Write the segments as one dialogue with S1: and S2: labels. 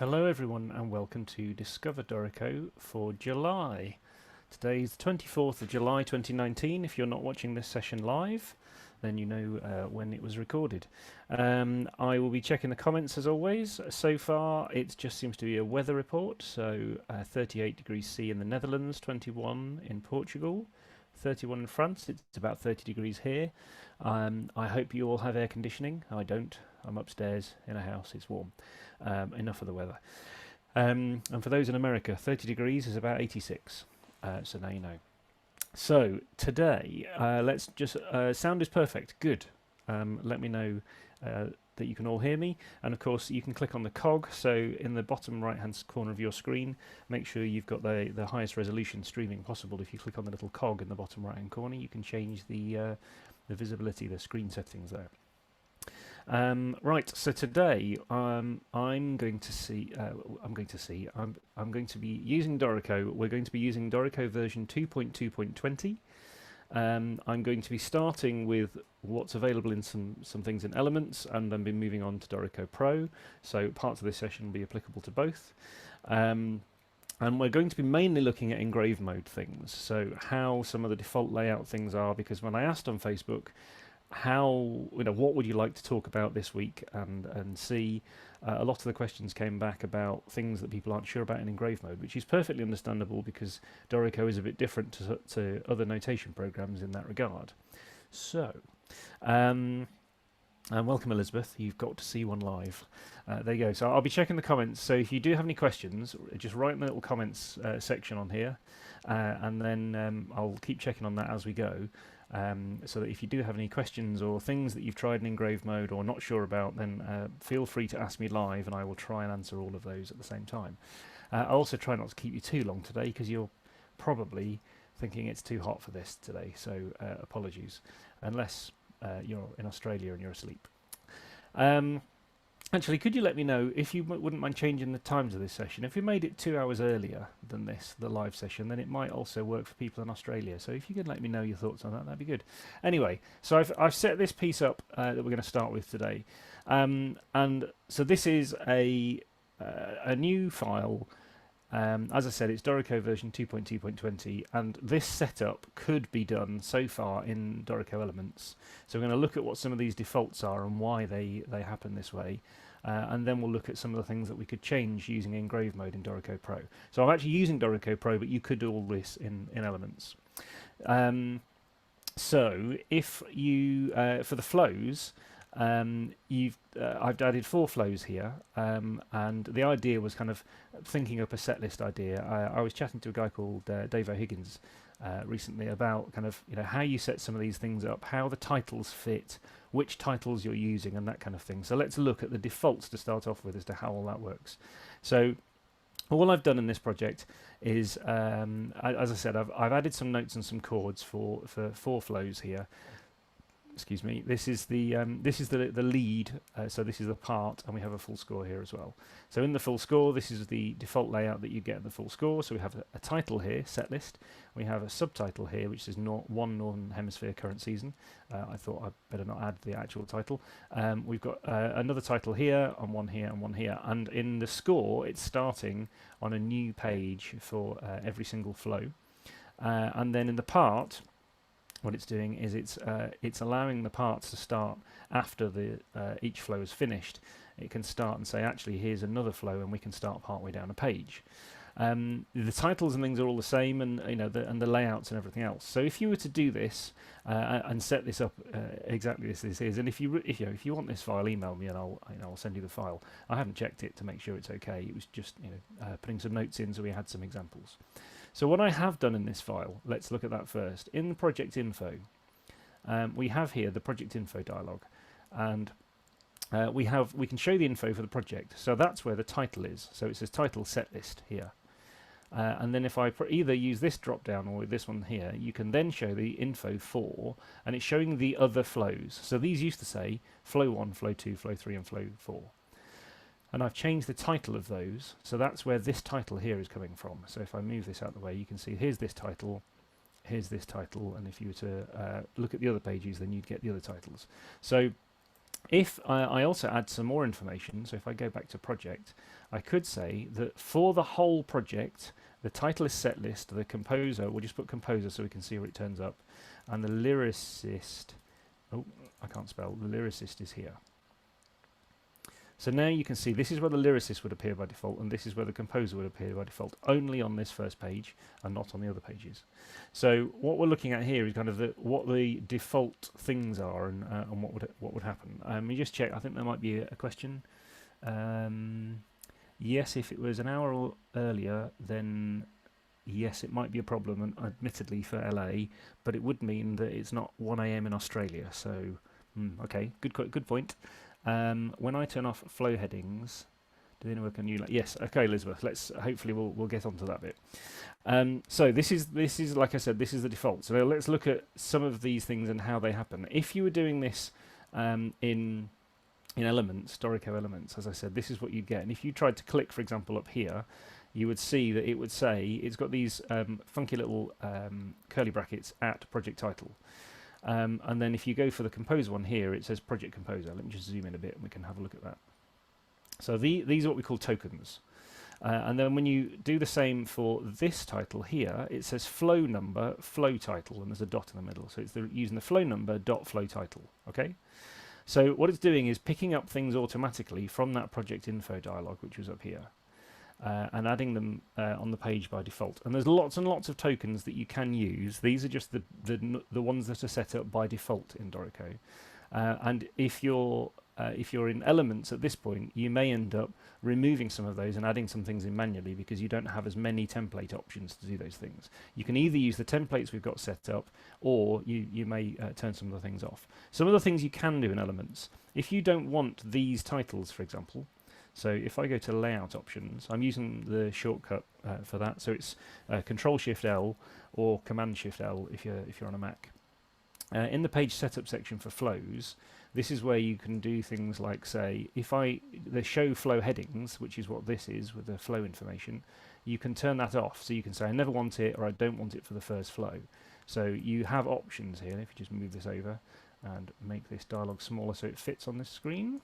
S1: Hello everyone and welcome to Discover Dorico for July. Today is the 24th of July 2019. If you're not watching this session live, then you know when it was recorded. I will be checking the comments as always. So far it just seems to be a weather report, so 38 degrees C in the Netherlands, 21 in Portugal, 31 in France. It's about 30 degrees here. I hope you all have air conditioning. I don't. I'm upstairs in a house, it's warm. Enough of the weather. And for those in America, 30 degrees is about 86. So now you know. So today, let's just. Sound is perfect. Good. Let me know that you can all hear me. And of course, you can click on the cog. So in the bottom right hand corner of your screen, make sure you've got the highest resolution streaming possible. If you click on the little cog in the bottom right hand corner, you can change the visibility, the screen settings there. Right, so today I'm going to be using Dorico. We're going to be using Dorico version 2.2.20. I'm going to be starting with what's available in some things in Elements, and then be moving on to Dorico Pro. So parts of this session will be applicable to both. And we're going to be mainly looking at Engrave mode things, so how some of the default layout things are, because when I asked on Facebook, what would you like to talk about this week, and see, a lot of the questions came back about things that people aren't sure about in Engrave mode, which is perfectly understandable because Dorico is a bit different to other notation programs in that regard. So, and welcome Elizabeth, you've got to see one live. There you go. So I'll be checking the comments, so if you do have any questions, just write in the little comments section on here, and then I'll keep checking on that as we go. So that if you do have any questions or things that you've tried in Engrave mode or not sure about, then feel free to ask me live and I will try and answer all of those at the same time. I'll also try not to keep you too long today because you're probably thinking it's too hot for this today, so apologies, unless you're in Australia and you're asleep. Actually, could you let me know if you wouldn't mind changing the times of this session? If we made it 2 hours earlier than this, the live session, then it might also work for people in Australia. So if you could let me know your thoughts on that, that'd be good. Anyway, so I've set this piece up that we're going to start with today. And so this is a new file. As I said, it's Dorico version 2.2.20, and this setup could be done so far in Dorico Elements. So we're going to look at what some of these defaults are and why they happen this way. And then we'll look at some of the things that we could change using Engrave mode in Dorico Pro. So I'm actually using Dorico Pro, but you could do all this in Elements. So if you, for the flows, I've added 4 flows here, and the idea was kind of thinking up a set list idea. I was chatting to a guy called Dave O'Higgins recently about kind of how you set some of these things up, how the titles fit, which titles you're using, and that kind of thing. So let's look at the defaults to start off with as to how all that works. So all I've done in this project is, as I said, I've added some notes and some chords for 4 flows here. Excuse me. This is the lead. So this is the part, and we have a full score here as well. So in the full score, this is the default layout that you get in the full score. So we have a title here, set list. We have a subtitle here, which is one Northern Hemisphere current season. I thought I'd better not add the actual title. We've got another title here, and one here, and one here. And in the score, it's starting on a new page for every single flow. And then in the part, what it's doing is it's allowing the parts to start after each flow is finished. It can start and say, actually, here's another flow, and we can start partway down a page. The titles and things are all the same, and the layouts and everything else. So if you were to do this and set this up exactly as this is, and if you want this file, email me and I'll send you the file. I haven't checked it to make sure it's okay. It was just putting some notes in so we had some examples. So what I have done in this file, let's look at that first. In the project info, we have here the project info dialog, and we can show the info for the project. So that's where the title is. So it says title set list here. And then if I either use this drop down or this one here, you can then show the info for, and it's showing the other flows. So these used to say flow 1, flow 2, flow 3, and flow 4. And I've changed the title of those, so that's where this title here is coming from. So if I move this out of the way, you can see here's this title, and if you were to look at the other pages, then you'd get the other titles. So If I also add some more information, so if I go back to project, I could say that for the whole project, the title is set list, the composer, we'll just put composer so we can see where it turns up, and the lyricist, oh, I can't spell, the lyricist is here. So now you can see this is where the lyricist would appear by default, and this is where the composer would appear by default, only on this first page and not on the other pages. So what we're looking at here is kind of what the default things are and what would happen. We just check. I think there might be a question. Yes, if it was an hour earlier, then yes, it might be a problem, and admittedly for LA, but it would mean that it's not 1 a.m. in Australia. So, okay, good point. When I turn off flow headings, do they work on you? Yes, okay, Elizabeth. Let's hopefully we'll get onto that bit. So this is like I said, this is the default. So let's look at some of these things and how they happen. If you were doing this in Elements, Dorico Elements, as I said, this is what you'd get. And if you tried to click, for example, up here, you would see that it would say it's got these funky little curly brackets at project title. And then if you go for the composer one here, it says project composer. Let me just zoom in a bit and we can have a look at that. So these are what we call tokens. And then when you do the same for this title here, it says FlowNumber, flow title, and there's a dot in the middle. So it's using the FlowNumber dot flow title. Okay. So what it's doing is picking up things automatically from that project info dialog, which was up here. And adding them on the page by default. And there's lots and lots of tokens that you can use. These are just the ones that are set up by default in Dorico. And if you're in Elements at this point, you may end up removing some of those and adding some things in manually because you don't have as many template options to do those things. You can either use the templates we've got set up, or you may turn some of the things off. Some of the things you can do in Elements, if you don't want these titles, for example. So if I go to layout options, I'm using the shortcut for that. So it's Control-Shift-L or Command-Shift-L if you're on a Mac. In the page setup section for flows, this is where you can do things like, say, the show flow headings, which is what this is with the flow information, you can turn that off. So you can say I never want it, or I don't want it for the first flow. So you have options here. If you just move this over and make this dialog smaller so it fits on this screen.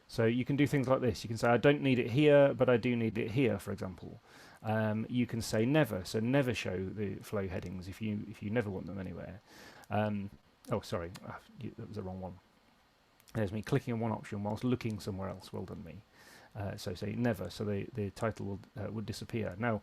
S1: So you can do things like this. You can say, I don't need it here, but I do need it here, for example. You can say never, so never show the flow headings if you never want them anywhere. Oh, sorry, that was the wrong one. There's me clicking on one option whilst looking somewhere else. Well done, me. So say never, so the title would disappear. Now,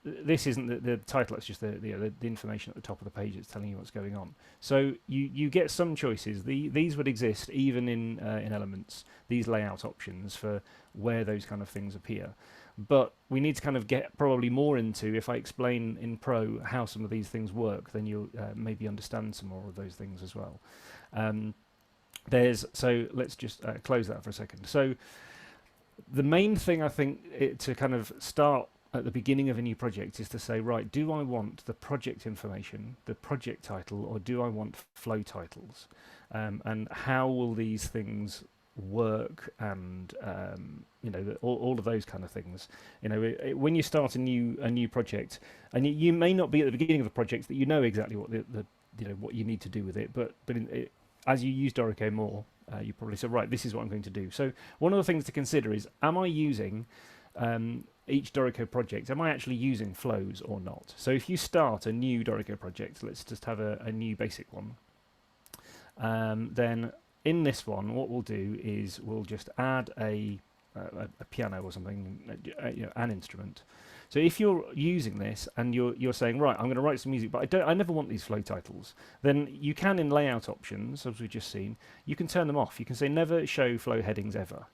S1: this isn't the title, it's just the information at the top of the page that's telling you what's going on. So you get some choices. These would exist even in Elements, these layout options for where those kind of things appear. But we need to kind of get probably more into, if I explain in Pro how some of these things work, then you'll maybe understand some more of those things as well. So let's just close that for a second. So the main thing I think to kind of start at the beginning of a new project is to say, right, do I want the project information, the project title, or do I want flow titles? And how will these things work? And all of those kind of things. When you start a new project, and you may not be at the beginning of a project that you know exactly what what you need to do with it, but as you use Dorico more, you probably say, right, this is what I'm going to do. So one of the things to consider is, am I using each Dorico project, am I actually using flows or not? So if you start a new Dorico project, let's just have a new basic one, then in this one, what we'll do is we'll just add a piano or something, an instrument. So if you're using this and you're saying, right, I'm going to write some music, but I never want these flow titles, then you can, in layout options, as we've just seen, you can turn them off. You can say never show flow headings ever,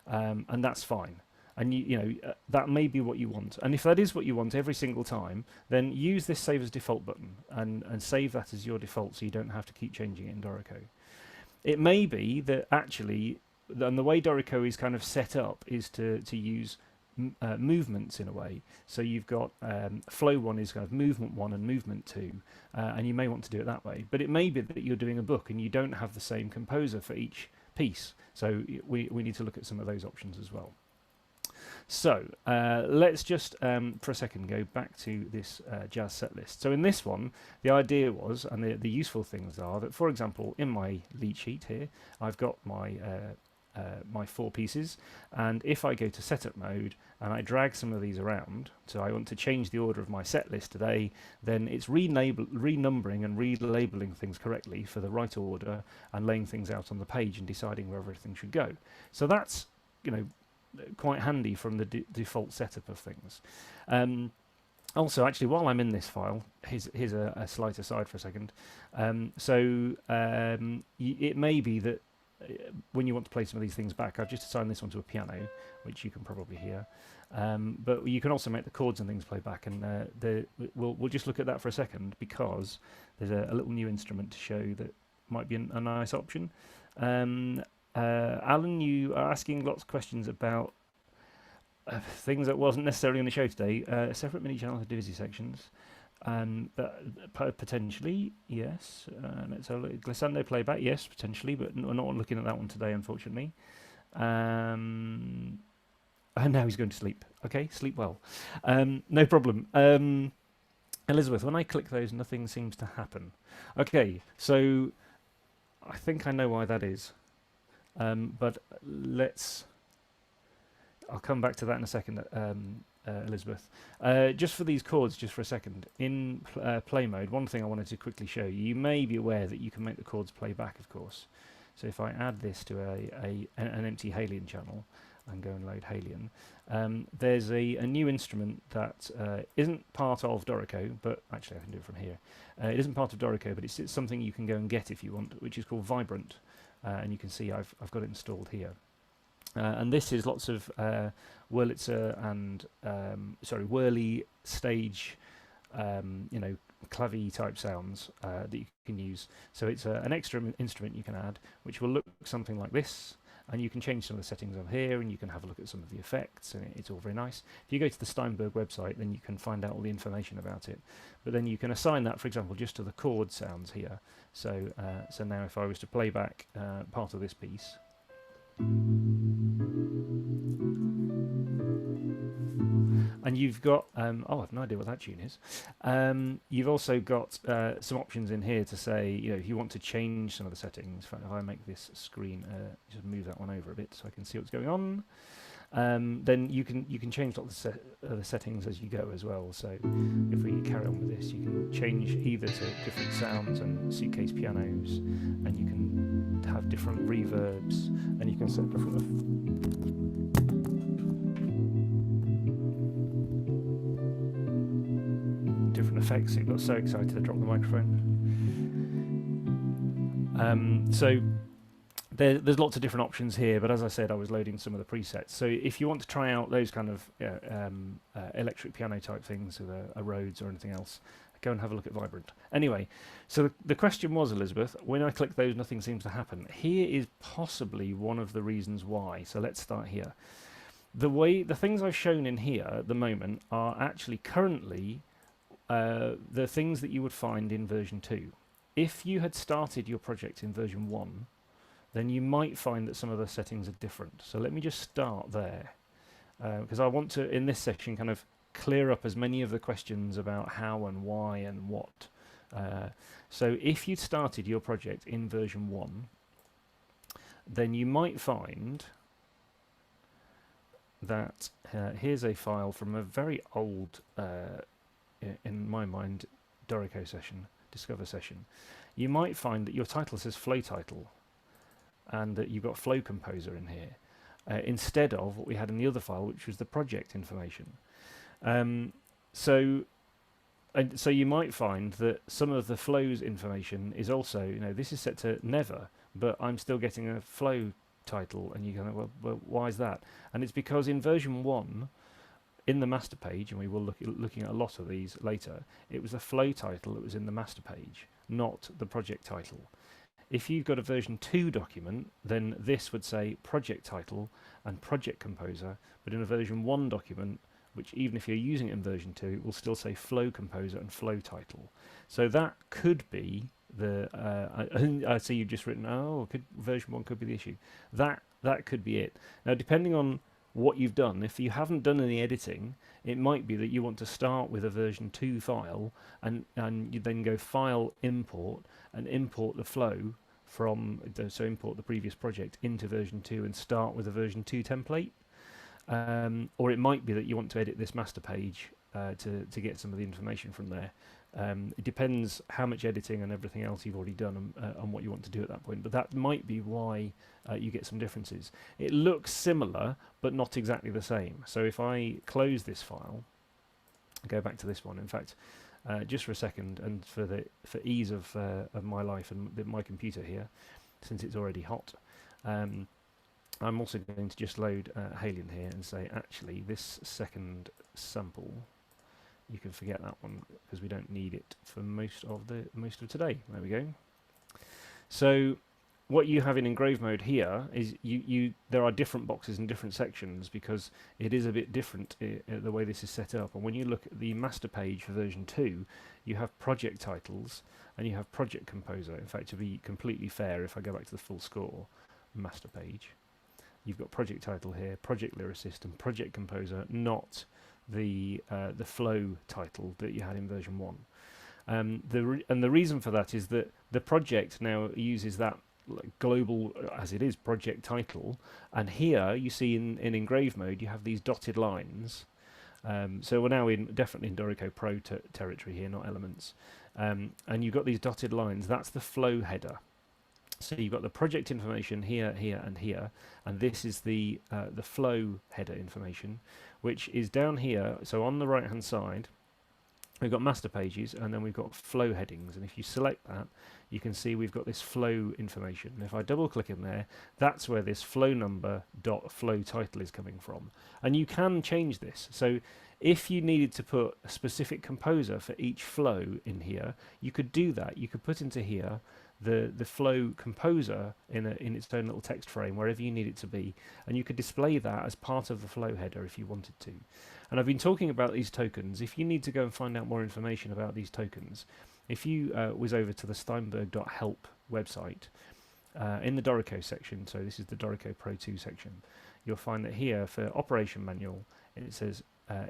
S1: and that's fine. And that may be what you want. And if that is what you want every single time, then use this save as default button and save that as your default, so you don't have to keep changing it in Dorico. It may be that actually, and the way Dorico is kind of set up is to use movements in a way. So you've got flow 1 is kind of movement 1 and movement 2, and you may want to do it that way. But it may be that you're doing a book and you don't have the same composer for each piece. So we need to look at some of those options as well. So let's just for a second go back to this jazz set list. So in this one, the idea was, and the useful things are that, for example, in my lead sheet here, I've got my 4 pieces, and if I go to setup mode and I drag some of these around, so I want to change the order of my set list today, then it's renumbering and relabeling things correctly for the right order and laying things out on the page and deciding where everything should go. So that's, quite handy from the default setup of things. Also, actually, while I'm in this file, here's a slight aside for a second. It may be that when you want to play some of these things back, I've just assigned this one to a piano, which you can probably hear. But you can also make the chords and things play back, and we'll just look at that for a second, because there's a little new instrument to show that might be a nice option. Alan, you are asking lots of questions about things that wasn't necessarily on the show today. Separate mini channels with divisy sections. Potentially, yes. Let's have a look. Glissando playback, yes, potentially, but we're not looking at that one today, unfortunately. And now he's going to sleep. Okay, sleep well. No problem. Elizabeth, when I click those, nothing seems to happen. Okay, so I think I know why that is. But I'll come back to that in a second, Elizabeth. Just for these chords, just for a second, in play mode, one thing I wanted to quickly show you, you may be aware that you can make the chords play back, of course. So if I add this to an empty Halion channel and go and load Halion, there's a new instrument that isn't part of Dorico, but actually I can do it from here. It isn't part of Dorico, but it's something you can go and get if you want, which is called Vibrant. And you can see I've got it installed here. And this is lots of Wurlitzer and whirly stage, clavy type sounds that you can use. So it's an extra instrument you can add, which will look something like this. And you can change some of the settings on here, and you can have a look at some of the effects, and it's all very nice. If you go to the Steinberg website, then you can find out all the information about it. But then you can assign that, for example, just to the chord sounds here. So now if I was to play back part of this piece, and you've got, I've no idea what that tune is. You've also got some options in here to say, if you want to change some of the settings. If I make this screen, just move that one over a bit so I can see what's going on. Then you can change lots of the settings as you go as well. So if we carry on with this, you can change either to different sounds and suitcase pianos, and you can have different reverbs, and you can set different effects. It got so excited I dropped the microphone. So there's lots of different options here, but as I said, I was loading some of the presets. So if you want to try out those kind of electric piano type things with a Rhodes or anything else, go and have a look at Vibrant. Anyway, so the question was, Elizabeth, when I click those, nothing seems to happen. Here is possibly one of the reasons why. So let's start here. The things I've shown in here at the moment are actually currently the things that you would find in version 2. If you had started your project in version 1, then you might find that some of the settings are different. So let me just start there, because I want to, in this section, kind of clear up as many of the questions about how and why and what. So if you'd started your project in version 1, then you might find that here's a file from a very old, in my mind, Dorico session, Discover session. You might find that your title says Flow Title, and that you've got Flow Composer in here, instead of what we had in the other file, which was the project information. So you might find that some of the flows information is also, this is set to never, but I'm still getting a flow title, and you go, well, why is that? And it's because in version 1, in the master page, and we will looking at a lot of these later, it was the flow title that was in the master page, not the project title. If you've got a version 2 document, then this would say project title and project composer, but in a version 1 document, which even if you're using it in version 2, it will still say flow composer and flow title. So that could be the, I see you've just written, version 1 could be the issue. That could be it. Now, depending on what you've done. If you haven't done any editing, it might be that you want to start with a version 2 file and you then go File, Import, and import the flow from, so import the previous project into version 2 and start with a version 2 template. Or it might be that you want to edit this master page to get some of the information from there. It depends how much editing and everything else you've already done on what you want to do at that point, but that might be why you get some differences. It looks similar, but not exactly the same. So if I close this file, go back to this one, in fact, just for a second, and for ease of my life and my computer here, since it's already hot, I'm also going to just load Halion here and say, actually, this second sample, you can forget that one because we don't need it for most of today. There we go. So what you have in Engrave mode here is there are different boxes and different sections because it is a bit different the way this is set up. And when you look at the master page for version 2, you have project titles and you have project composer. In fact, to be completely fair, if I go back to the full score master page, you've got project title here, project lyricist, and project composer, not the flow title that you had in version 1. The reason for that is that the project now uses that global, as it is, project title, and here you see in Engrave mode you have these dotted lines. So we're now definitely in Dorico Pro territory here, not Elements, and you've got these dotted lines. That's the flow header. So you've got the project information here, here, and here, and this is the flow header information, which is down here. So on the right-hand side, we've got master pages, and then we've got flow headings. And if you select that, you can see we've got this flow information. And if I double-click in there, that's where this FlowNumber.flow title is coming from. And you can change this. So if you needed to put a specific composer for each flow in here, you could do that. You could put into here the flow composer in its own little text frame wherever you need it to be, and you could display that as part of the flow header if you wanted to. And I've been talking about these tokens. If you need to go and find out more information about these tokens, if you whiz over to the Steinberg.help website, in the Dorico section, so this is the Dorico Pro 2 section, you'll find that here for operation manual it says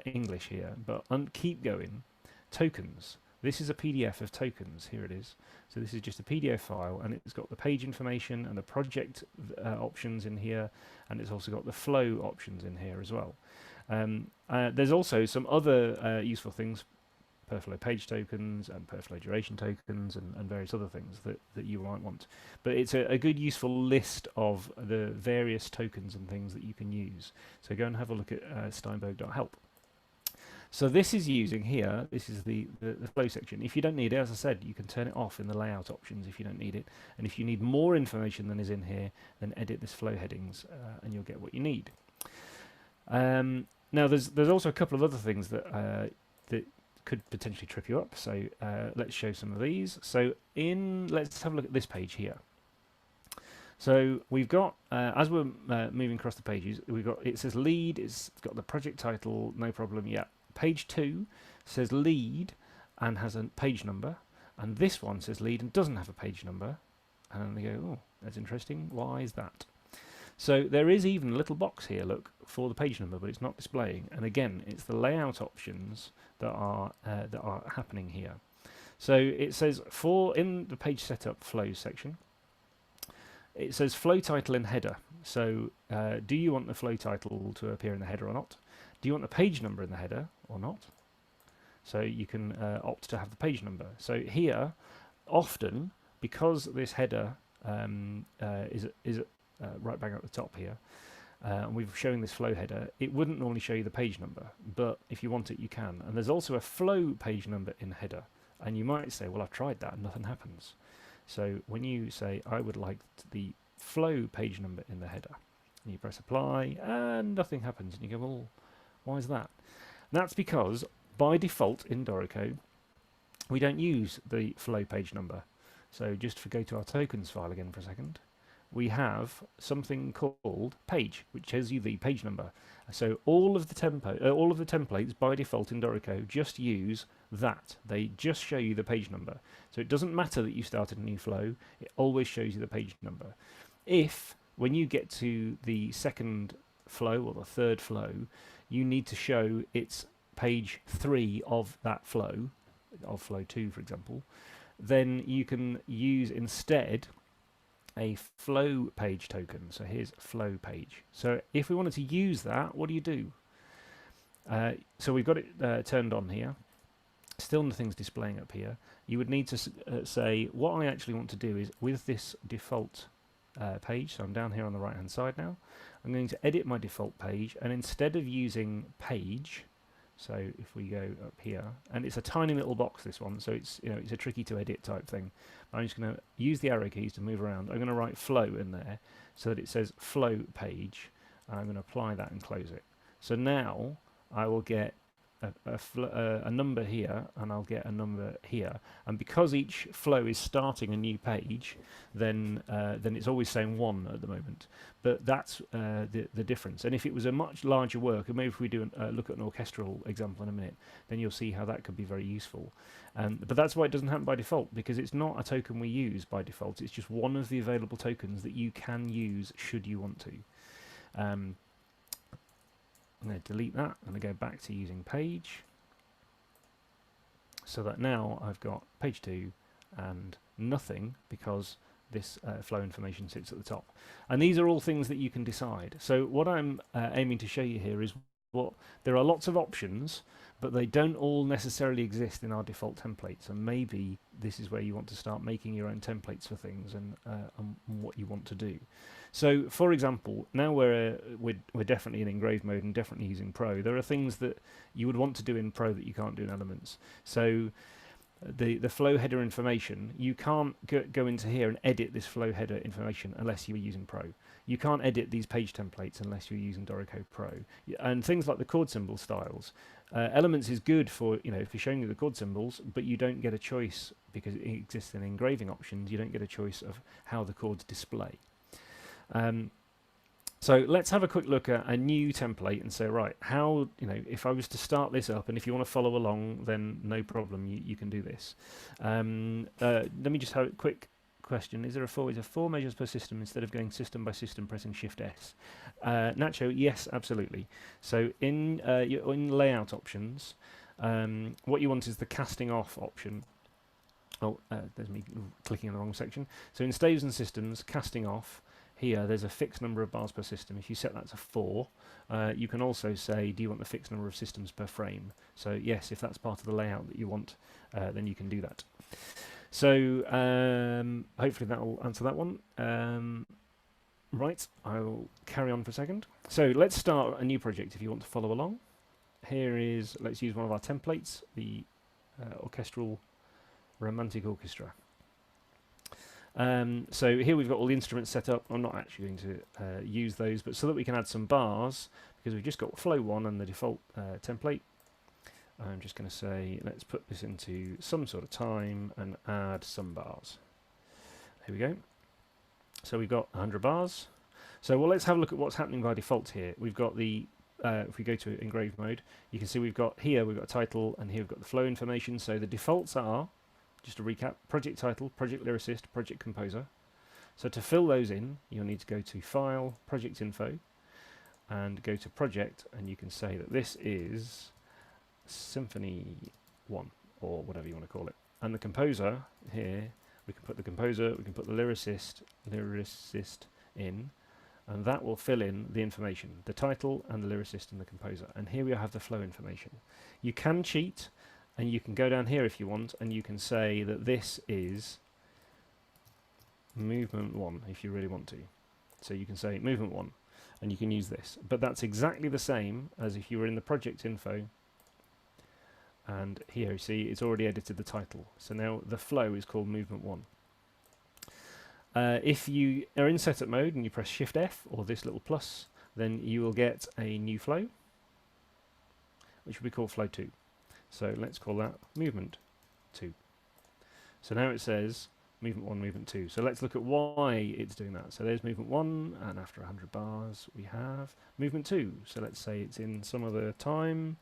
S1: English here, but keep going, tokens. This is a PDF of tokens. Here it is. So this is just a PDF file, and it's got the page information and the project options in here, and it's also got the flow options in here as well. There's also some other useful things, per flow page tokens and per flow duration tokens and various other things that you might want. But it's a good useful list of the various tokens and things that you can use. So go and have a look at Steinberg.help. So this is using here, this is the flow section. If you don't need it, as I said, you can turn it off in the layout options if you don't need it. And if you need more information than is in here, then edit this flow headings and you'll get what you need. Now there's also a couple of other things that could potentially trip you up. So let's show some of these. So let's have a look at this page here. So we've got, as we're moving across the pages, it says lead, it's got the project title, no problem, yeah. Page 2 says lead and has a page number, and this one says lead and doesn't have a page number. And then they go, oh, that's interesting, why is that? So there is even a little box here, look, for the page number, but it's not displaying. And again, it's the layout options that are happening here. So it says in the page setup flows section, it says flow title and header. So do you want the flow title to appear in the header or not? Do you want the page number in the header or not? So you can opt to have the page number. So here, often, because this header is right bang at the top here, and we've shown this flow header, it wouldn't normally show you the page number, but if you want it, you can. And there's also a flow page number in header, and you might say, well, I've tried that and nothing happens. So when you say, I would like the flow page number in the header, and you press apply, and nothing happens, and you go, well, why is that? And that's because, by default in Dorico, we don't use the flow page number. So just go to our tokens file again for a second. We have something called page, which tells you the page number. So all of the templates by default in Dorico just use that. They just show you the page number. So it doesn't matter that you started a new flow, it always shows you the page number. If, when you get to the second flow or the third flow, you need to show it's page 3 of that flow, of flow 2 for example, then you can use instead a FlowPage token. So here's FlowPage. So if we wanted to use that, what do? So we've got it turned on here. Still nothing's displaying up here. You would need to say, what I actually want to do is, with this default page, so I'm down here on the right hand side now, I'm going to edit my default page, and instead of using page, so if we go up here, and it's a tiny little box, this one, so it's, you know, it's a tricky to edit type thing. I'm just going to use the arrow keys to move around. I'm going to write flow in there so that it says flow page, and I'm going to apply that and close it. So now I will get a number here, and I'll get a number here, and because each flow is starting a new page, then it's always saying 1 at the moment. But that's the difference. And if it was a much larger work, and maybe if we do look at an orchestral example in a minute, then you'll see how that could be very useful. But that's why it doesn't happen by default, because it's not a token we use by default. It's just one of the available tokens that you can use should you want to. I'm going to delete that. I'm going to go back to using page, so that now I've got page 2 and nothing, because this flow information sits at the top. And these are all things that you can decide. So what I'm aiming to show you here is there are lots of options, but they don't all necessarily exist in our default templates, and maybe this is where you want to start making your own templates for things and what you want to do. So for example, now we're definitely in Engrave mode and definitely using Pro. There are things that you would want to do in Pro that you can't do in Elements. So the flow header information, you can't go into here and edit this flow header information unless you are using Pro. You can't edit these page templates unless you're using Dorico Pro. And things like the chord symbol styles. Elements is good for, you know, if you're showing you the chord symbols, but you don't get a choice, because it exists in engraving options, you don't get a choice of how the chords display. So let's have a quick look at a new template and say, right, how, you know, if I was to start this up, and if you want to follow along, then no problem, you can do this. Let me just have a quick question. Is there four measures per system instead of going system by system pressing Shift S? Nacho, yes, absolutely. So in layout options, what you want is the casting off option. Oh, there's me clicking in the wrong section. So in staves and systems, casting off, here there's a fixed number of bars per system. If you set that to 4, you can also say, do you want the fixed number of systems per frame? So yes, if that's part of the layout that you want, then you can do that. So hopefully that will answer that one. Right, I'll carry on for a second. So let's start a new project if you want to follow along. Here is, let's use one of our templates, the orchestral romantic orchestra. So here we've got all the instruments set up. I'm not actually going to use those, but so that we can add some bars, because we've just got flow 1 and the default template, I'm just going to say, let's put this into some sort of time and add some bars. Here we go. So we've got 100 bars. So well, let's have a look at what's happening by default here. We've got the, if we go to Engrave mode, you can see we've got a title, and here we've got the flow information. So the defaults are, just to recap, project title, project lyricist, project composer. So to fill those in, you'll need to go to File, Project Info, and go to Project, and you can say that this is Symphony 1, or whatever you want to call it. And the composer, here, we can put the composer, we can put the lyricist in, and that will fill in the information, the title and the lyricist and the composer. And here we have the flow information. You can cheat, and you can go down here if you want, and you can say that this is movement 1 if you really want to. So you can say movement 1, and you can use this. But that's exactly the same as if you were in the project info, and here you see it's already edited the title. So now the flow is called movement 1. If you are in setup mode and you press Shift F or this little plus, then you will get a new flow, which will be called flow 2. So let's call that movement 2. So now it says movement 1, movement 2. So let's look at why it's doing that. So there's movement 1, and after 100 bars we have movement 2. So let's say it's in some other time.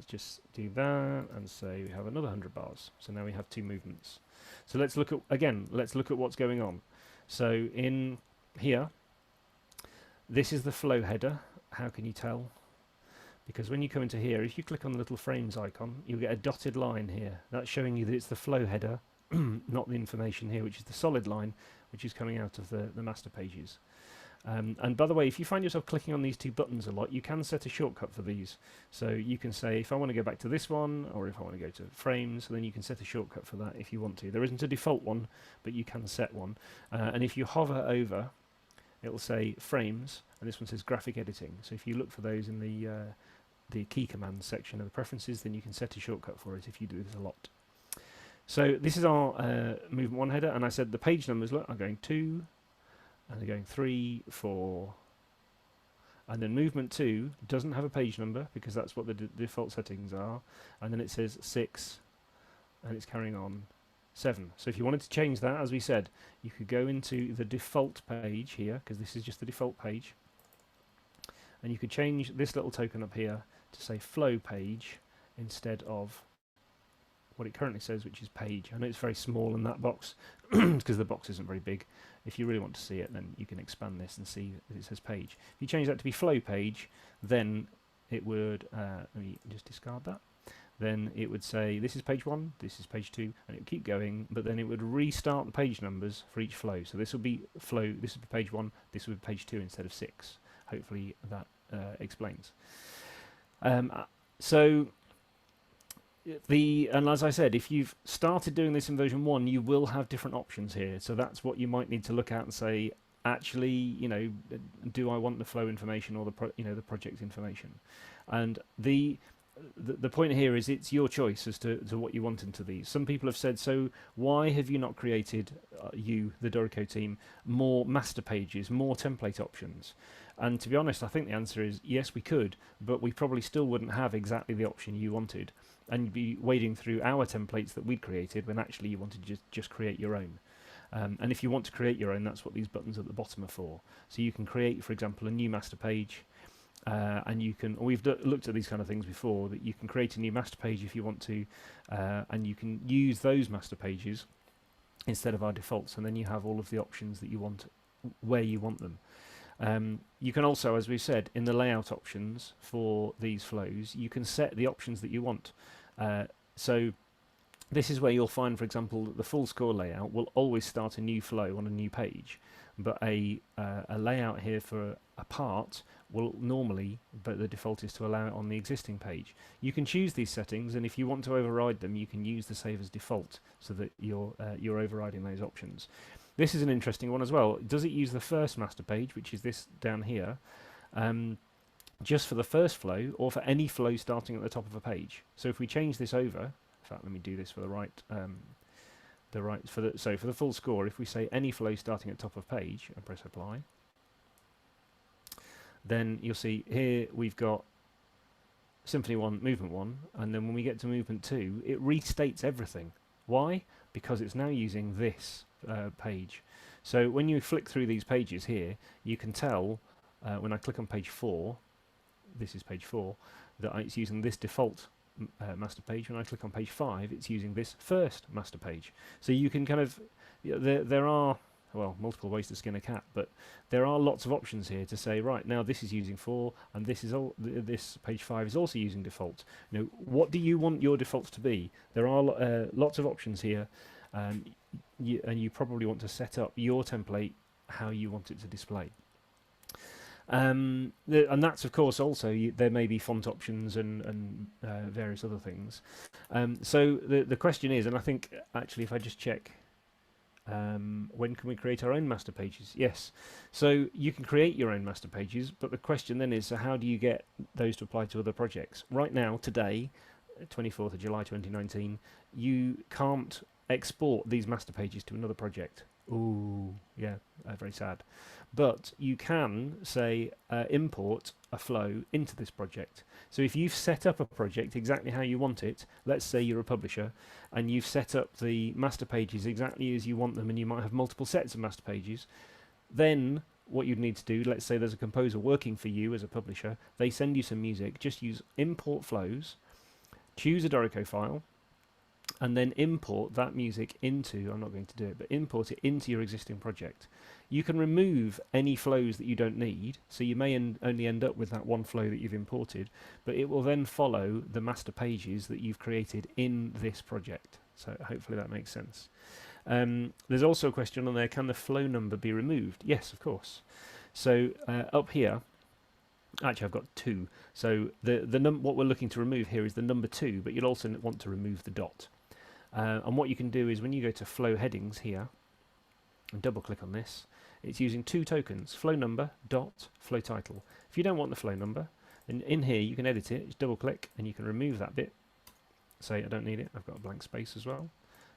S1: Just do that and say we have another 100 bars. So now we have 2 movements. So let's look at, again, let's look at what's going on. So in here, this is the flow header, how can you tell? Because when you come into here, if you click on the little frames icon, you'll get a dotted line here. That's showing you that it's the flow header, not the information here, which is the solid line, which is coming out of the master pages. And by the way, if you find yourself clicking on these two buttons a lot, you can set a shortcut for these. So you can say, if I want to go back to this one, or if I want to go to frames, then you can set a shortcut for that if you want to. There isn't a default one, but you can set one. And if you hover over, it will say frames, and this one says graphic editing. So if you look for those in the key commands section of the preferences, then you can set a shortcut for it if you do this a lot. So this is our movement 1 header, and I said the page numbers, look, are going 2, and they're going 3, 4, and then movement 2 doesn't have a page number because that's what the default settings are, and then it says 6, and it's carrying on 7. So if you wanted to change that, as we said, you could go into the default page here, because this is just the default page, and you could change this little token up here to say FlowPage instead of what it currently says, which is page. I know it's very small in that box because the box isn't very big. If you really want to see it, then you can expand this and see that it says page. If you change that to be FlowPage, then it would, let me just discard that. Then it would say this is page 1, this is page 2, and it would keep going, but then it would restart the page numbers for each flow. So this will be flow, this would be page 1, this would be page 2 instead of 6. Hopefully that explains. And as I said, if you've started doing this in version 1, you will have different options here. So that's what you might need to look at and say, actually, you know, do I want the flow information or the project information? And the point here is it's your choice as to what you want into these. Some people have said, so why have you not created, the Dorico team, more master pages, more template options? And to be honest, I think the answer is yes, we could, but we probably still wouldn't have exactly the option you wanted. And you'd be wading through our templates that we'd created when actually you wanted to just create your own. And if you want to create your own, that's what these buttons at the bottom are for. So you can create, for example, a new master page. And you can, we've looked at these kind of things before, that you can create a new master page if you want to, and you can use those master pages instead of our defaults, and then you have all of the options that you want where you want them. You can also, as we said, in the layout options for these flows, you can set the options that you want. So this is where you'll find, for example, that the full score layout will always start a new flow on a new page, but a layout here for a part will normally, but the default is to allow it on the existing page. You can choose these settings, and if you want to override them, you can use the save as default so that you're overriding those options. This is an interesting one as well. Does it use the first master page, which is this down here, just for the first flow, or for any flow starting at the top of a page? So if we change this over, in fact, let me do this for for the full score, if we say any flow starting at top of page and press apply, then you'll see here we've got Symphony 1, Movement 1, and then when we get to Movement 2, it restates everything. Why? Because it's now using this page. So when you flick through these pages here, you can tell when I click on page 4, this is page 4, that it's using this default master page. When I click on page 5, it's using this first master page. So you can kind of, there are, well, multiple ways to skin a cat, but there are lots of options here to say, right, now this is using 4, and this is this page 5 is also using default. You know, what do you want your defaults to be? There are lots of options here, and you probably want to set up your template how you want it to display. And that's, of course, also there may be font options and various other things. So the question is, and I think actually if I just check, when can we create our own master pages? Yes, so you can create your own master pages, but the question then is, so how do you get those to apply to other projects? Right now, today, 24th of July 2019, you can't export these master pages to another project. Ooh, yeah, very sad. But you can say import a flow into this project. So if you've set up a project exactly how you want it, let's say you're a publisher, and you've set up the master pages exactly as you want them, and you might have multiple sets of master pages, then what you'd need to do, let's say there's a composer working for you as a publisher, they send you some music, just use import flows, choose a Dorico file, and then import that music into, I'm not going to do it, but import it into your existing project. You can remove any flows that you don't need, so you may only end up with that one flow that you've imported, but it will then follow the master pages that you've created in this project. So hopefully that makes sense. There's also a question on there, can the flow number be removed? Yes, of course. So up here, actually I've got 2. So what we're looking to remove here is the number 2, but you'll also want to remove the dot. And what you can do is when you go to flow headings here, and double click on this, it's using 2 tokens, flow number, dot, flow title. If you don't want the flow number, then in here you can edit it, just double click, and you can remove that bit. Say I don't need it, I've got a blank space as well.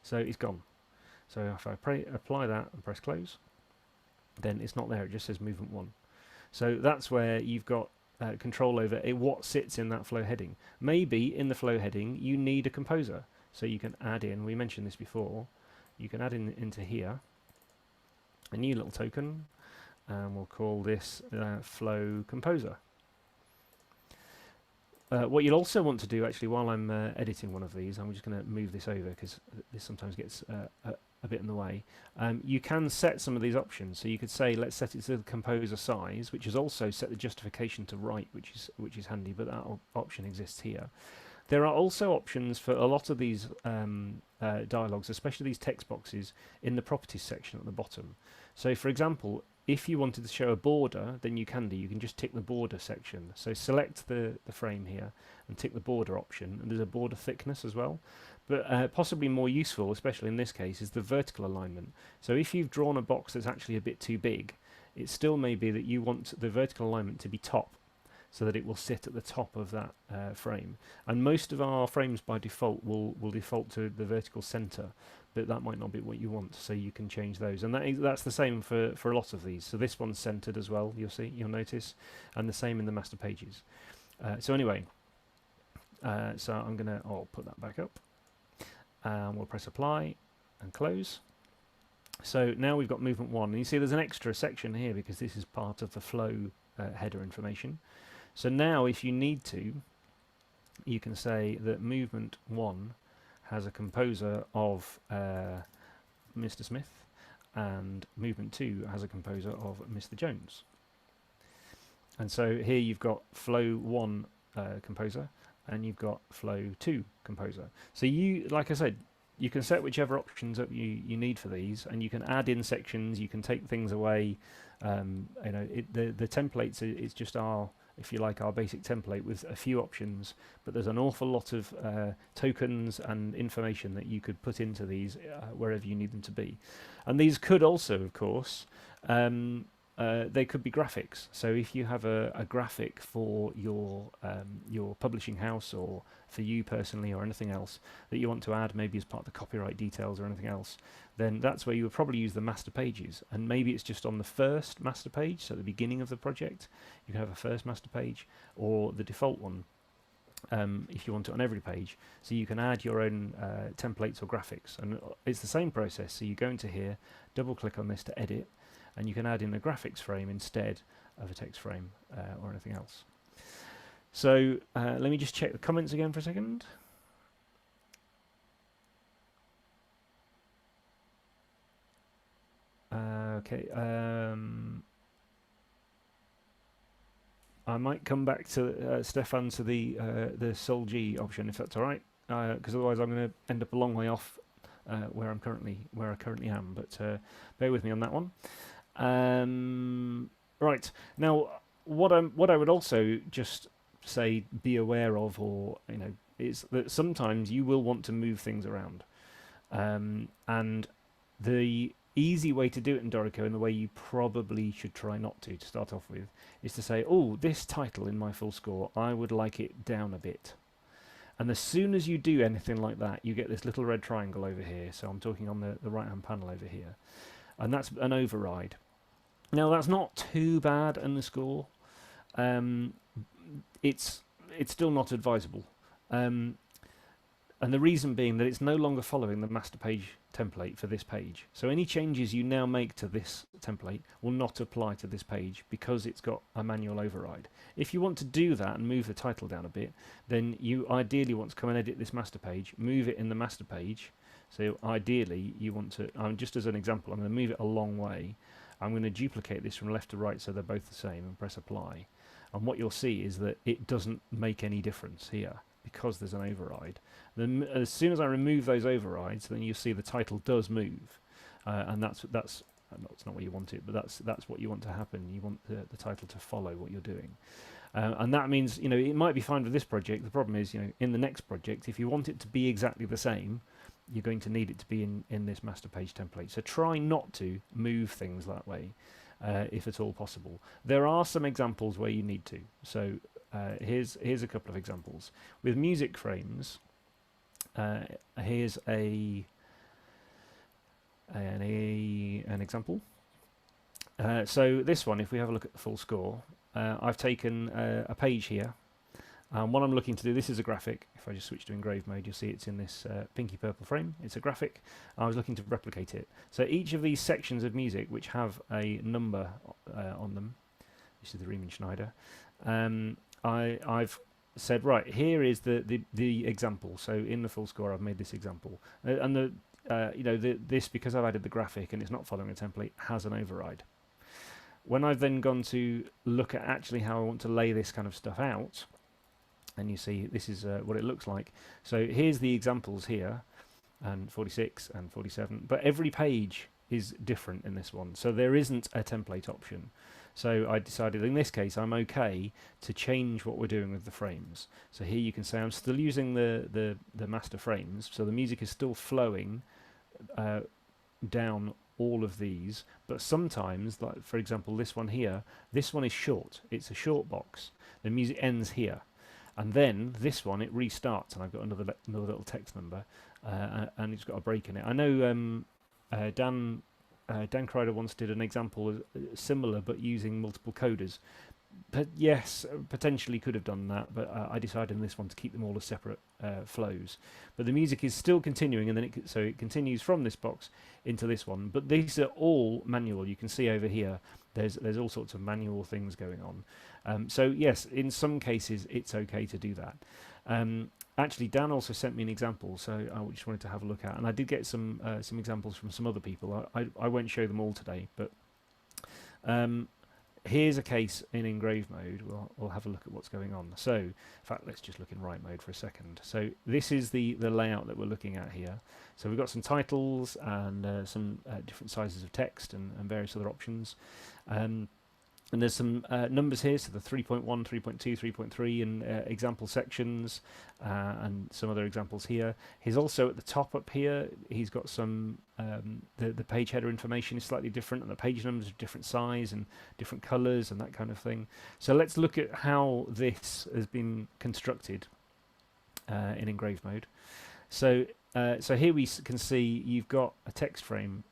S1: So it's gone. So if I apply that and press close, then it's not there, it just says movement 1. So that's where you've got control over what sits in that flow heading. Maybe in the flow heading you need a composer, so you can add in, we mentioned this before, you can add in into here a new little token, and we'll call this flow composer. What you'll also want to do, actually, while I'm editing one of these, I'm just going to move this over because this sometimes gets a bit in the way. You can set some of these options. So you could say, let's set it to the composer size, which is also set the justification to right, which is handy, but that option exists here. There are also options for a lot of these dialogues, especially these text boxes, in the properties section at the bottom. So, for example, if you wanted to show a border, then you can just tick the border section. So select the frame here and tick the border option, and there's a border thickness as well. But possibly more useful, especially in this case, is the vertical alignment. So if you've drawn a box that's actually a bit too big, it still may be that you want the vertical alignment to be top, so that it will sit at the top of that frame. And most of our frames by default will default to the vertical center, but that might not be what you want, so you can change those. And that's the same for a lot of these. So this one's centered as well, you'll notice, and the same in the master pages. So anyway, so I'm gonna put that back up, and we'll press apply and close. So now we've got movement 1, and you see there's an extra section here because this is part of the flow header information. So now if you need to, you can say that movement 1 has a composer of Mr. Smith, and movement 2 has a composer of Mr. Jones. And so here you've got flow 1 composer, and you've got flow 2 composer. So you, like I said, you can set whichever options up you need for these, and you can add in sections, you can take things away. The templates, it's just our, if you like, our basic template with a few options, but there's an awful lot of tokens and information that you could put into these wherever you need them to be. And these could also, of course, they could be graphics. So if you have a graphic for your publishing house, or for you personally, or anything else that you want to add, maybe as part of the copyright details or anything else, then that's where you would probably use the master pages. And maybe it's just on the first master page, so at the beginning of the project, you can have a first master page, or the default one, if you want it on every page. So you can add your own templates or graphics, and it's the same process. So you go into here, double click on this to edit, and you can add in a graphics frame instead of a text frame or anything else. So let me just check the comments again for a second. Okay. I might come back to Stefan to the Sol G option, if that's all right, because otherwise I'm going to end up a long way off where I currently am. But bear with me on that one. Right, now what I would also just say be aware of, or is that sometimes you will want to move things around, and the easy way to do it in Dorico, and the way you probably should try not to start off with, is to say, oh, this title in my full score, I would like it down a bit. And as soon as you do anything like that, you get this little red triangle over here. So I'm talking on the right hand panel over here, and that's an override. Now that's not too bad in the score. It's still not advisable, and the reason being that it's no longer following the master page template for this page. So any changes you now make to this template will not apply to this page because it's got a manual override. If you want to do that and move the title down a bit, then you ideally want to come and edit this master page, move it in the master page. So ideally you want to, just as an example, I'm going to move it a long way. I'm going to duplicate this from left to right so they're both the same and press apply. And what you'll see is that it doesn't make any difference here because there's an override. Then as soon as I remove those overrides, then you'll see the title does move, and that's not what you want it, but that's what you want to happen. You want the title to follow what you're doing, and that means, you know, it might be fine with this project. The problem is, you know, in the next project, if you want it to be exactly the same, you're going to need it to be in this master page template. So try not to move things that way, if at all possible. There are some examples where you need to. So here's a couple of examples. With music frames, here's an example. So this one, if we have a look at the full score, I've taken a page here. What I'm looking to do, this is a graphic. If I just switch to Engrave mode, you'll see it's in this pinky purple frame. It's a graphic. I was looking to replicate it. So each of these sections of music which have a number on them, this is the Riemenschnieder, I've said, right, here is the example. So in the full score, I've made this example, and this, because I've added the graphic and it's not following a template, has an override. When I've then gone to look at actually how I want to lay this kind of stuff out, and you see this is what it looks like. So here's the examples here, and 46 and 47, but every page is different in this one, so there isn't a template option. So I decided in this case I'm okay to change what we're doing with the frames. So here you can say I'm still using the master frames, so the music is still flowing down all of these, but sometimes, like for example this one here, this one is short, it's a short box, the music ends here, and then this one it restarts, and I've got another little text number, and it's got a break in it. I know Dan Kreider once did an example similar, but using multiple coders. But yes, potentially could have done that, but I decided in this one to keep them all as separate flows. But the music is still continuing, and then so it continues from this box into this one. But these are all manual. You can see over here, there's all sorts of manual things going on. So yes, in some cases it's okay to do that. Actually, Dan also sent me an example, so I just wanted to have a look at, and I did get some examples from some other people. I won't show them all today, but here's a case in Engrave mode. We'll have a look at what's going on. So, in fact, let's just look in Write mode for a second. So this is the layout that we're looking at here. So we've got some titles and some different sizes of text and various other options. And there's some numbers here, so the 3.1, 3.2, 3.3, and example sections, and some other examples here. He's also at the top up here, he's got some, the page header information is slightly different, and the page numbers are different size and different colours and that kind of thing. So let's look at how this has been constructed in Engrave mode. So, so here we can see you've got a text frame,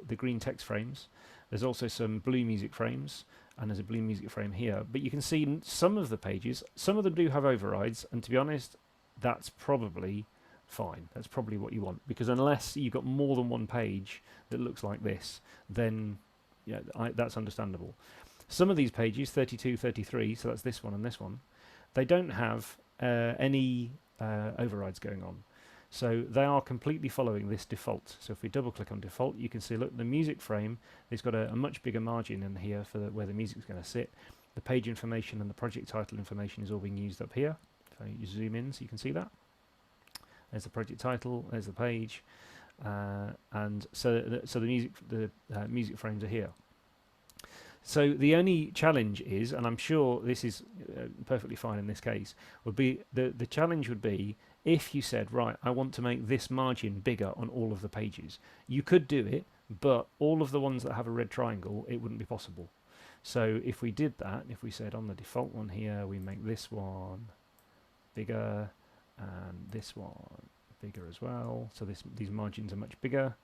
S1: the green text frames. There's also some blue music frames, and there's a blue music frame here. But you can see some of the pages, some of them do have overrides, and to be honest, that's probably fine. That's probably what you want, because unless you've got more than one page that looks like this, then yeah, that's understandable. Some of these pages, 32, 33, so that's this one and this one, they don't have any overrides going on. So they are completely following this default. So if we double click on default, you can see, look, the music frame, it's got a much bigger margin in here for where the music's going to sit. The page information and the project title information is all being used up here. So you zoom in so you can see that. There's the project title, there's the page, and so the music frames are here. So the only challenge is, and I'm sure this is perfectly fine in this case, would be the challenge would be if you said, right, I want to make this margin bigger on all of the pages. You could do it, but all of the ones that have a red triangle, it wouldn't be possible. So if we did that, if we said on the default one here, we make this one bigger and this one bigger as well, so these margins are much bigger,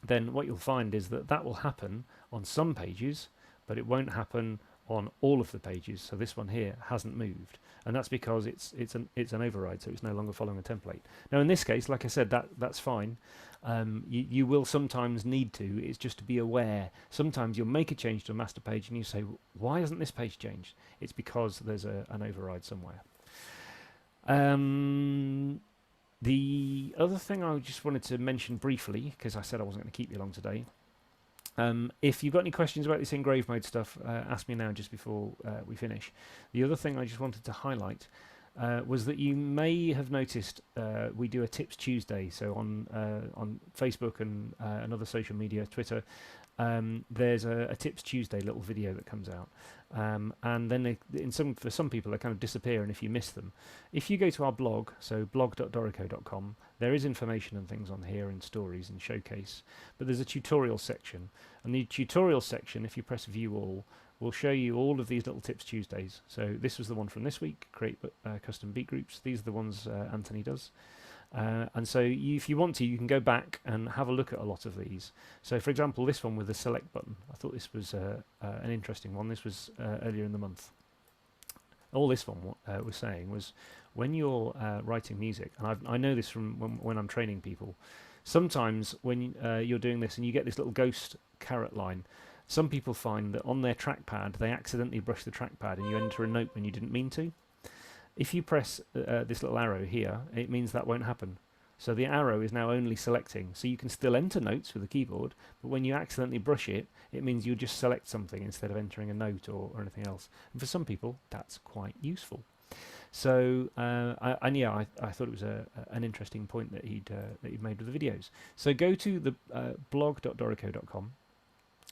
S1: then what you'll find is that will happen on some pages, but it won't happen on all of the pages. So this one here hasn't moved, and that's because it's an override, so it's no longer following a template. Now in this case, like I said, that's fine. You will sometimes need to. It's just to be aware. Sometimes you'll make a change to a master page and you say, why hasn't this page changed? It's because there's an override somewhere. The other thing I just wanted to mention briefly, because I said I wasn't going to keep you long today, if you've got any questions about this Engrave mode stuff, ask me now just before we finish. The other thing I just wanted to highlight was that you may have noticed we do a Tips Tuesday. So on Facebook and other social media, Twitter, there's a Tips Tuesday little video that comes out, and then for some people they kind of disappear, and if you miss them, if you go to our blog, so blog.dorico.com, there is information and things on here and stories and showcase, but there's a tutorial section, and the tutorial section, if you press view all, will show you all of these little Tips Tuesdays. So this was the one from this week, create custom beat groups. These are the ones Anthony does. And so if you want to, you can go back and have a look at a lot of these. So for example, this one with the select button, I thought this was an interesting one. This was earlier in the month. All this one was saying was when you're writing music, and I know this from when I'm training people, sometimes when you're doing this and you get this little ghost caret line, some people find that on their trackpad they accidentally brush the trackpad and you enter a note when you didn't mean to. If you press this little arrow here, it means that won't happen. So the arrow is now only selecting. So you can still enter notes with the keyboard, but when you accidentally brush it, it means you just select something instead of entering a note or anything else. And for some people, that's quite useful. So I thought it was an interesting point that he'd made with the videos. So go to the blog.dorico.com,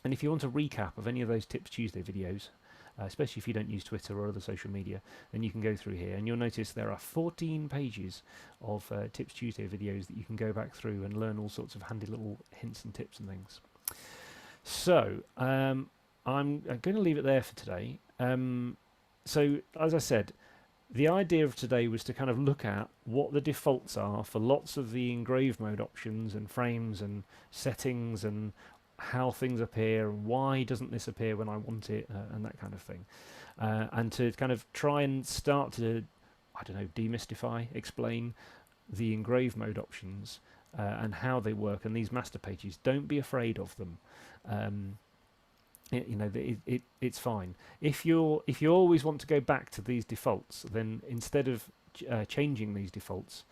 S1: and if you want a recap of any of those Tips Tuesday videos, especially if you don't use Twitter or other social media, then you can go through here and you'll notice there are 14 pages of Tips Tuesday videos that you can go back through and learn all sorts of handy little hints and tips and things. So I'm going to leave it there for today. So as I said, the idea of today was to kind of look at what the defaults are for lots of the Engrave mode options and frames and settings and how things appear, why doesn't this appear when I want it, and that kind of thing, and to kind of try and start to, I don't know, demystify, explain the Engrave mode options and how they work, and these master pages. Don't be afraid of them. It's fine. If you always want to go back to these defaults, then instead of changing these defaults,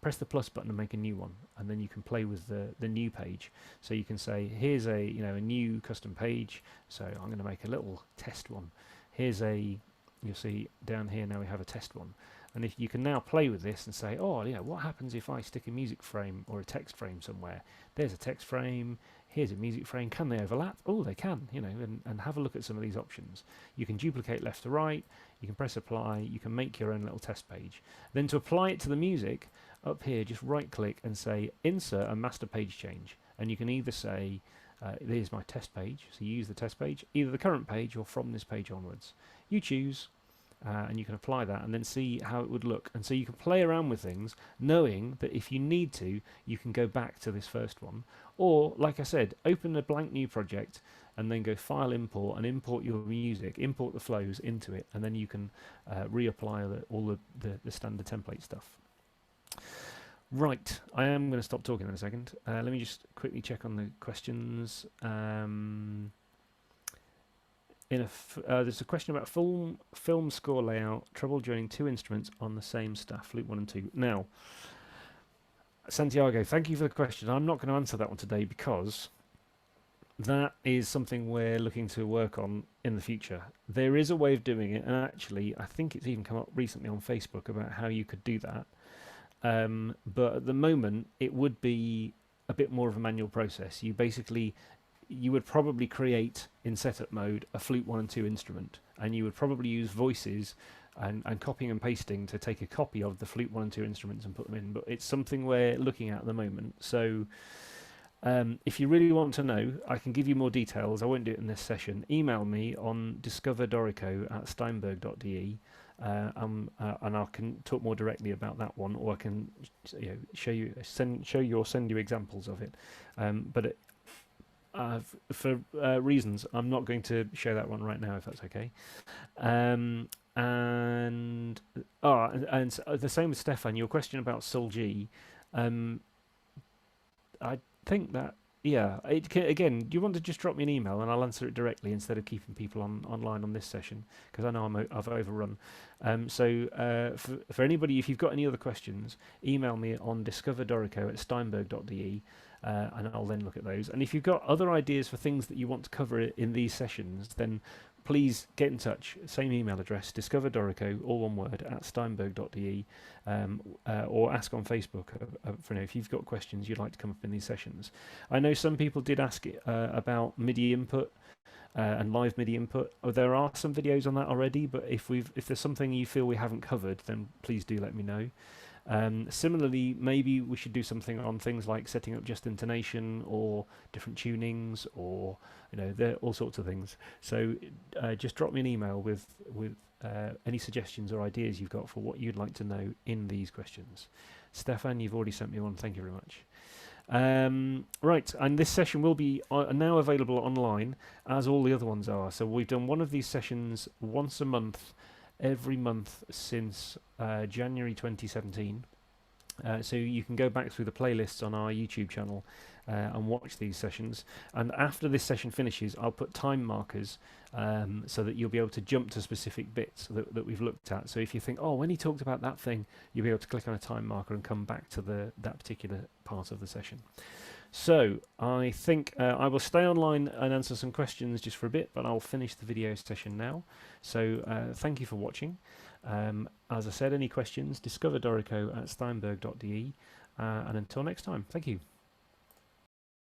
S1: press the plus button and make a new one, and then you can play with the new page. So you can say, here's a new custom page. So I'm going to make a little test one. Here's you'll see down here now we have a test one, and if you can now play with this and say, oh yeah, what happens if I stick a music frame or a text frame somewhere? There's a text frame. Here's a music frame. Can they overlap? Oh, they can. And have a look at some of these options. You can duplicate left to right. You can press apply. You can make your own little test page. Then to apply it to the music, up here, just right-click and say insert a master page change, and you can either say here's my test page, so you use the test page, either the current page or from this page onwards. You choose, and you can apply that and then see how it would look. And so you can play around with things, knowing that if you need to, you can go back to this first one, or like I said, open a blank new project and then go File Import and import your music, import the flows into it, and then you can reapply all the standard template stuff. Right, I am going to stop talking in a second. Let me just quickly check on the questions. There's a question about film score layout, trouble joining two instruments on the same staff, flute 1 and 2. Now, Santiago, thank you for the question. I'm not going to answer that one today because that is something we're looking to work on in the future. There is a way of doing it, and actually I think it's even come up recently on Facebook about how you could do that. But at the moment it would be a bit more of a manual process. You would probably create in setup mode a flute 1 and 2 instrument, and you would probably use voices and copying and pasting to take a copy of the flute 1 and 2 instruments and put them in. But it's something we're looking at the moment. So if you really want to know, I can give you more details. I won't do it in this session. Email me on discoverdorico@Steinberg.de. And I can talk more directly about that one, or I can show you or send you examples of it. But For reasons, I'm not going to show that one right now, if that's okay. And the same with Stefan. Your question about Sol G, um, I think that again, do you want to just drop me an email and I'll answer it directly instead of keeping people online on this session because I know I've overrun. For anybody, if you've got any other questions, email me on discoverdorico@steinberg.de. And I'll then look at those. And if you've got other ideas for things that you want to cover in these sessions, then please get in touch. Same email address, discoverdorico, all one word, @steinberg.de, or ask on Facebook for if you've got questions you'd like to come up in these sessions. I know some people did ask about MIDI input and live MIDI input. There are some videos on that already, but if there's something you feel we haven't covered, then please do let me know. Similarly, maybe we should do something on things like setting up just intonation or different tunings, or there are all sorts of things. So just drop me an email with any suggestions or ideas you've got for what you'd like to know in these questions. Stefan, you've already sent me one. Thank you very much. Right, and this session will be now available online, as all the other ones are. So we've done one of these sessions once a month, every month since January 2017. So you can go back through the playlists on our YouTube channel and watch these sessions. And after this session finishes, I'll put time markers so that you'll be able to jump to specific bits that we've looked at. So if you think, oh, when he talked about that thing, you'll be able to click on a time marker and come back to that particular part of the session. So I think I will stay online and answer some questions just for a bit, but I'll finish the video session now. So thank you for watching. As I said, any questions, discoverdorico@steinberg.de, and until next time, thank you.